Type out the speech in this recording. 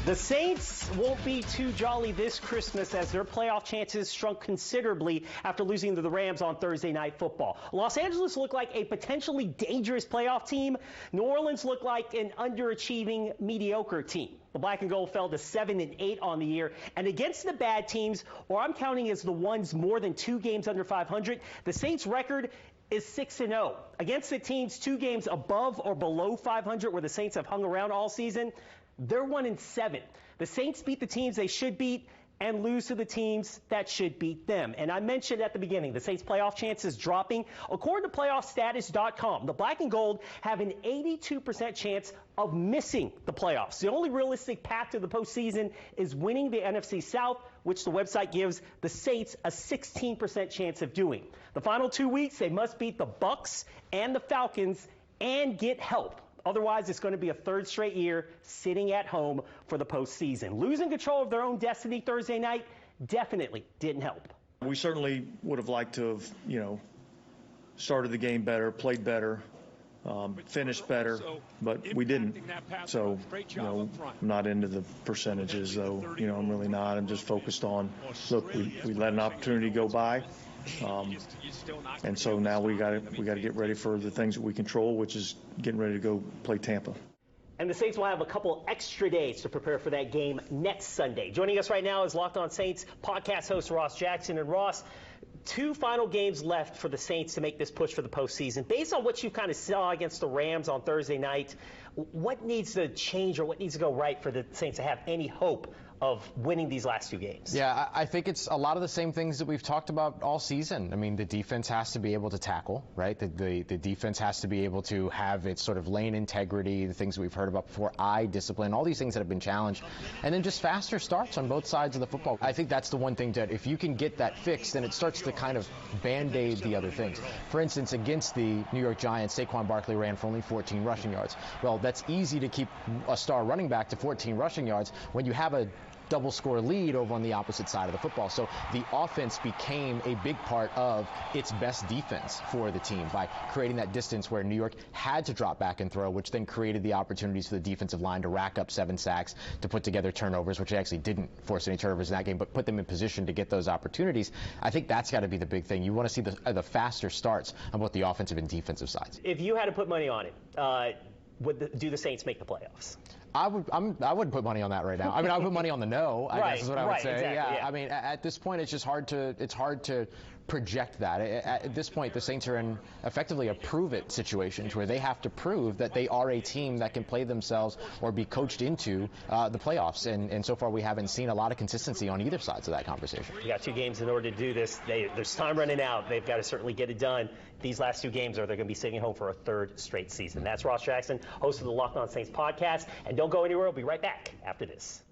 The Saints won't be too jolly this Christmas as their playoff chances shrunk considerably after losing to the Rams on Thursday Night Football. Los Angeles looked like a potentially dangerous playoff team. New Orleans looked like an underachieving, mediocre team. The Black and Gold fell to 7-8 on the year, and against the bad teams, or I'm counting as the ones more than 2 games under 500, the Saints' record is 6-0. Against the teams 2 games above or below 500, where the Saints have hung around all season, they're 1-7. The Saints beat the teams they should beat and lose to the teams that should beat them. And I mentioned at the beginning, the Saints' playoff chances dropping. According to PlayoffStatus.com, the Black and Gold have an 82% chance of missing the playoffs. The only realistic path to the postseason is winning the NFC South, which the website gives the Saints a 16% chance of doing. The final 2 weeks, they must beat the Bucs and the Falcons and get help. Otherwise, it's going to be a third straight year sitting at home for the postseason. Losing control of their own destiny Thursday night definitely didn't help. We certainly would have liked to have, started the game better, played better, finished better, but we didn't. So, I'm not into the percentages, though. I'm really not. I'm just focused on, look, we let an opportunity go by. And so now we got to get ready for the things that we control, which is getting ready to go play Tampa. And the Saints will have a couple extra days to prepare for that game next Sunday. Joining us right now is Locked On Saints podcast host Ross Jackson. And Ross, 2 final games left for the Saints to make this push for the postseason. Based on what you kind of saw against the Rams on Thursday night, what needs to change or what needs to go right for the Saints to have any hope of winning these last 2 games? Yeah, I think it's a lot of the same things that we've talked about all season. I mean, the defense has to be able to tackle, right? The defense has to be able to have its sort of lane integrity, the things that we've heard about before, eye discipline, all these things that have been challenged, and then just faster starts on both sides of the football. I think that's the one thing that if you can get that fixed, then it starts to kind of band-aid the other things. For instance, against the New York Giants, Saquon Barkley ran for only 14 rushing yards. Well, that's easy to keep a star running back to 14 rushing yards when you have a double score lead over on the opposite side of the football. So the offense became a big part of its best defense for the team by creating that distance where New York had to drop back and throw, which then created the opportunities for the defensive line to rack up 7 sacks, to put together turnovers, which they actually didn't force any turnovers in that game, but put them in position to get those opportunities. I think that's got to be the big thing. You want to see the faster starts on both the offensive and defensive sides. If you had to put money on it, do the Saints make the playoffs? I wouldn't put money on that right now. I mean, I would put money on the no, I guess is what I would say. Exactly, yeah. I mean, at this point, it's just hard to project that. At this point, the Saints are in effectively a prove-it situation where they have to prove that they are a team that can play themselves or be coached into the playoffs. And so far, we haven't seen a lot of consistency on either sides of that conversation. You got 2 games in order to do this. There's time running out. They've got to certainly get it done these last 2 games, or they're going to be sitting at home for a 3rd straight season. That's Ross Jackson, host of the Locked On Saints podcast. And don't go anywhere. We'll be right back after this.